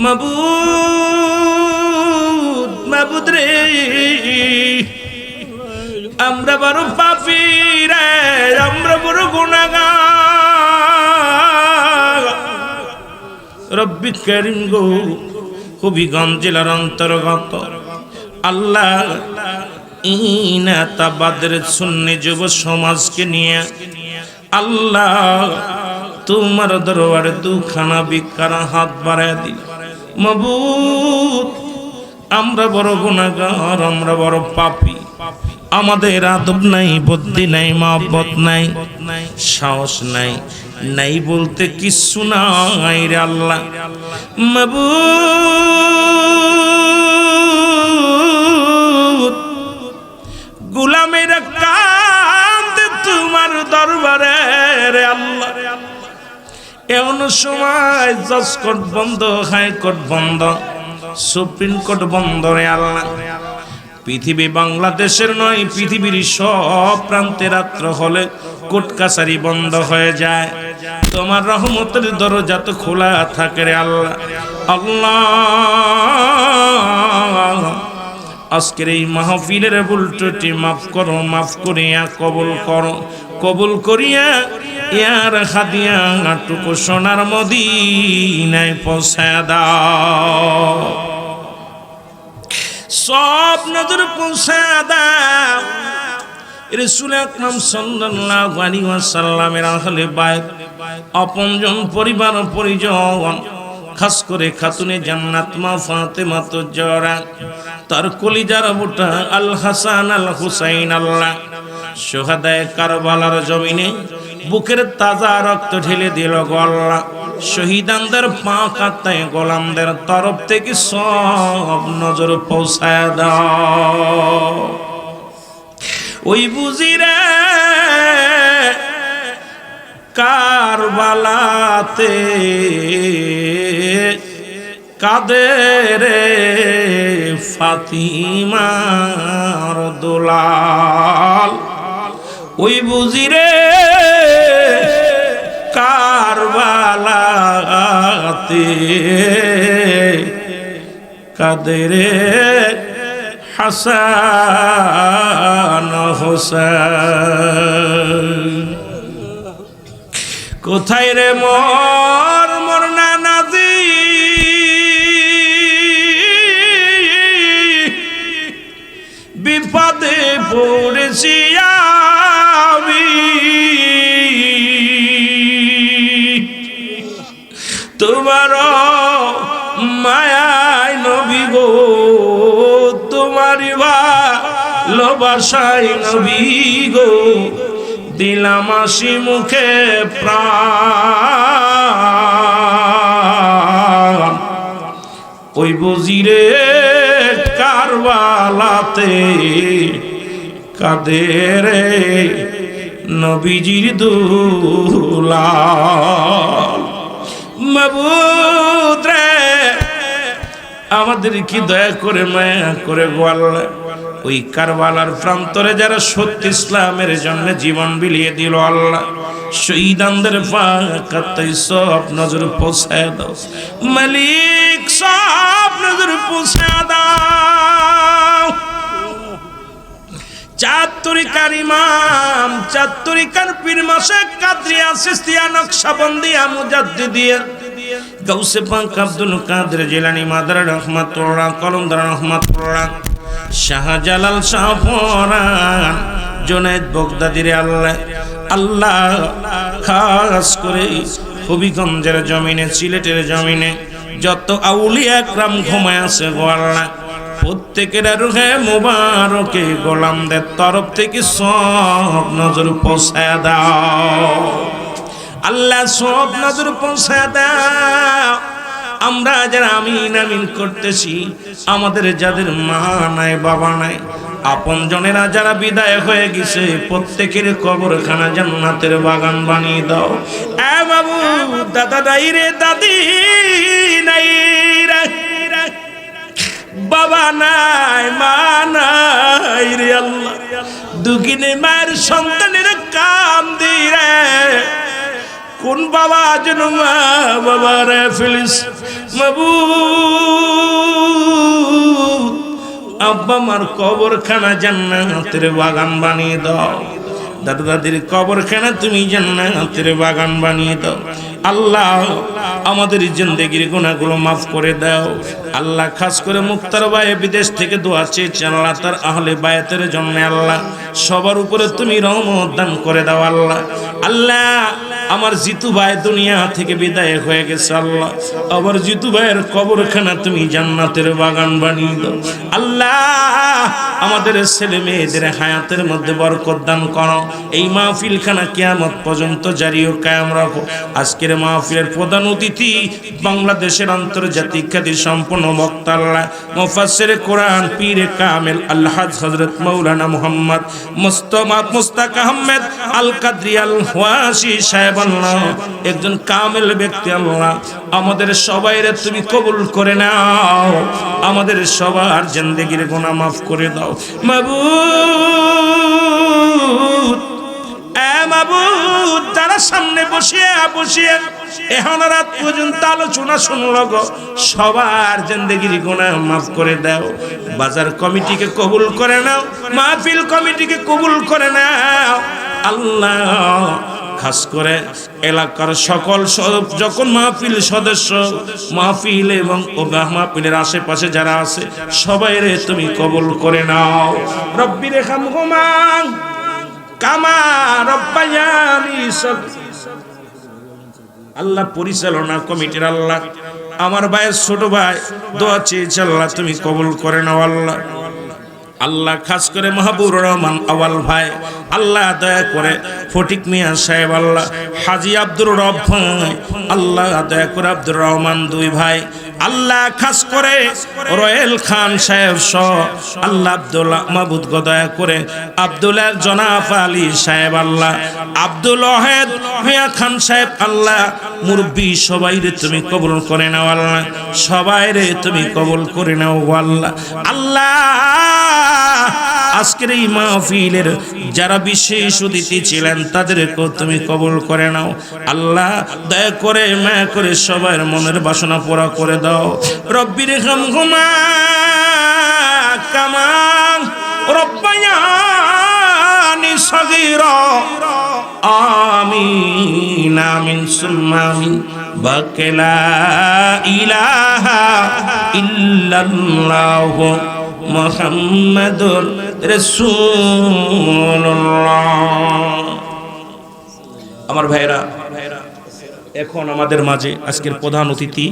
মাবুদ মাবুদ রে, আমরা বড় পাপী রে, আমরা বড় গুনাহগার। রব্বি কারীম গো, হবিগঞ্জ জেলার অন্তর্গত আল্লাহ ইনাতাবাদের সুন্নি যুব সমাজকে নিয়ে আল্লাহ তোমার দরবারে দুখানা ভিক্ষার হাত বাড়ায় দিল। মাবুদ, আমরা বড় গুনাহগার, আমরা বড় পাপী। আমাদের আদব নাই, বুদ্ধি নাই, মহব্বত নাই, সাহস নাই, নাই বলতে কিছু নাই রে আল্লাহ। মাবুদ, গোলামেরা কাঁদে তোমার দরবারে রে আল্লাহ। এমন সময় জজ কোর্ট বন্ধ, হাইকোর্ট বন্ধ, সুপ্রিম কোর্ট বন্ধ রে আল্লাহ। পৃথিবী বাংলাদেশের নয়, পৃথিবীর সব প্রান্তে রাত্র হলে কোর্ট কাছারি বন্ধ হয়ে যায়। তোমার রহমতের দরজা তো খোলা থাকে রে আল্লাহ। আল্লাহ, আজকের এই মাহফিলের ভুল ত্রুটি মাফ করো, মাফ করিয়া কবুল করো, কবুল করিয়া ইয়ার হাদিয়া টুকু সোনার মদিনায় পৌঁছায় দাও। সব নজর পৌঁছায় দাও রাসূল আকরাম সাল্লাল্লাহু আলাইহি ওয়াসাল্লামের আহলে বাইত, আপনজন, পরিবার পরিজন, খাস করে খাতুনে জান্নাত মা ফাতেমা তুজরা, তার কলিজার বুটা আল হাসান আল হুসাইন, আল্লাহ শুহাদায়ে কারবালার জমিনে বুকের তাজা রক্ত ঢেলে দিল গো আল্লাহ। শহীদানদের পাক আত্মায় গোলামদের তরফ থেকে সব নজর পৌঁছায় দাও। ওই বুঝিরে কারবালাতে কাদের ফাতিমার দুলাল, ওই বুঝিরে কারবালাতে কাদের হাসান হোসেন। কোথায় রে মোর মোর নানাজি, বিপদে পড়েছি আমি, তোমার মায়ায় নবী গো, তোমারি ভালোবাসায় নবী গো, দিলাম আসি মুখে প্রাণ। ওই বজিরে কারবালাতে কাদের নবীজির দুলাল। মাবুদ রে, আমাদের কি দয়া করে মায়া করে গো আল্লাহ। ওই কারবালার প্রান্তরে যারা সত্য ইসলামের জন্য জীবন বিলিয়ে দিল আল্লাহ, শহীদানদের পাক আত্মায় সব নজর পৌঁছায় দাও মালিক, সব নজর পৌঁছায় দাও। চার তরিকার ইমাম, চার তরিকার পীর মাশায়েখ কাদরিয়া, চিশতিয়া, নকশবন্দিয়া, মুজাদ্দিদিয়া, গাউসে পাক আব্দুল কাদের জিলানী, মাদার রহমাতুল্লাহ, কলমদার রহমাতুল্লাহ, শাহজালাল, শাহপরান, জুনায়েদ বাগদাদিরে আল্লাহ। আল্লাহ খাস করে হবিগঞ্জের জমিনে, সিলেটের জমিনে যত আউলিয়া একরাম ঘুমায় আছে গো আল্লাহ, প্রত্যেকের রুহে মুবারকে গোলামদের তরফ থেকে সব নজর পৌঁছায় দাও আল্লাহ, সব নজর পৌঁছায় দাও। আমরা যারা আমিন আমিন করতেছি, আমাদের যাদের মা নাই, বাবা নাই, আপন জনেরা যারা বিদায় হয়ে গেছে, প্রত্যেকের কবরখানা জান্নাতের বাগান বানিয়ে দাও। এ বাবু, দাদা নাই রে, দাদি নাই রে, বাবা নাই, মা নাই রে আল্লাহ, দুঃখিনী মায়ের সন্তানের কাম দি রে, কোন বাবা যেন মা বাবারে ফেলিস মাবুদ আব্বা মার কবরখানা জান্নাতের বাগান বানিয়ে দাও দাদা দাদির কবরখানা তুমি জান্নাতের বাগান বানিয়ে দাও আল্লাহ আমাদের জিন্দেগির গুনাহগুলো মাফ করে দাও আল্লাহ খাস করে মুক্তার ভাই বিদেশ থেকে দোয়া চেয়েছে আল্লাহ তার আহলে বায়াতের জন্য আল্লাহ সবার উপরে তুমি রহমত দান করে দাও আল্লাহ আল্লাহ আমার জিতু ভাই দুনিয়া থেকে বিদায় হয়ে গেছে আল্লাহ আবার জিতু ভাইয়ের কবরখানা তুমি জান্নাতের বাগান বানিয়ে দাও আল্লাহ আমাদের ছেলে মেয়েদের হায়াতের মধ্যে বরকত দান করো এই মাহফিলখানা কিয়ামত পর্যন্ত জারি ও কায়েম রাখো আজকের মাহফিলের প্রধান অতিথি বাংলাদেশের আন্তর্জাতিক খ্যাতি সম্পন্ন বক্তা আল্লাহ মুফাসসির কোরআন পীরে কামেল আল্লাহ হযরত মাওলানা মুহাম্মদ মুস্তাক আহমেদ আল কাদরি আল ওয়াসি সাহেব আল্লাহ একজন কামেল ব্যক্তি আল্লাহ আমাদের সবাইরে তুমি কবুল করে নাও আমাদের সবার জিন্দেগির গুনাহ মাফ করে দাও মাবুদ মাবুদ যারা সামনে বসিয়ে এখন রাত পর্যন্ত আলোচনা শুনল গো সবার জিন্দেগির গুনাহ মাফ করে দাও বাজার কমিটিকে কবুল করে নাও মাহফিল কমিটিকে কবুল করে নাও আল্লাহ খাস করে এলাকার সকল যখন মাহফিল সদস্য মাহফিল এবং মাহফিলের আশেপাশে যারা আছে সবাইরে তুমি কবুল করে নাও রব্বি রেহামহুমা কামা রব্বায়ানি আল্লাহ পরিচালনা কমিটির আল্লাহ আমার ভাইয়ের ছোট ভাই দোয়া চেয়েছে আল্লাহ তুমি কবুল করে নাও আল্লাহ আল্লাহ খাস করে মাহবুবুর রহমান আওয়াল ভাই আল্লাহ দয়া করে ফটিক মিয়া সাহেব আল্লাহ হাজী আব্দুর রব ভাই আল্লাহ দয়া করে আব্দুর রহমান দুই ভাই আল্লাহ খাস করে রয়েল খান সাহেব সহ আল্লাহ আব্দুল্লাহ মাহবুদ দয়া করে আব্দুল্লাহ জনাফ আলী সাহেব আল্লাহ আব্দুল ওয়াহেদ মিয়া খান সাহেব আল্লাহ মুরব্বী সবাইরে তুমি কবুল করে নাও আল্লাহ সবাইরে তুমি কবুল করে নাও আল্লাহ আল্লাহ আজকের এই মাহফিলের যারা বিশেষ অতিথি ছিলেন তাদেরকেও তুমি কবুল করে নাও আল্লাহ দয়া করে মায়া করে সবার মনের বাসনা পুরা করে দাও রব্বি রেহামহুমা কামা রব্বায়ানি সগীরা আমিন আমিন সুম্মা আমিন বাকালা ইলাহা ইল্লাল্লাহ মুহাম্মাদুর রাসূলুল্লাহ আমার ভাইরা এখন আমাদের মাঝে আজকের প্রধান অতিথি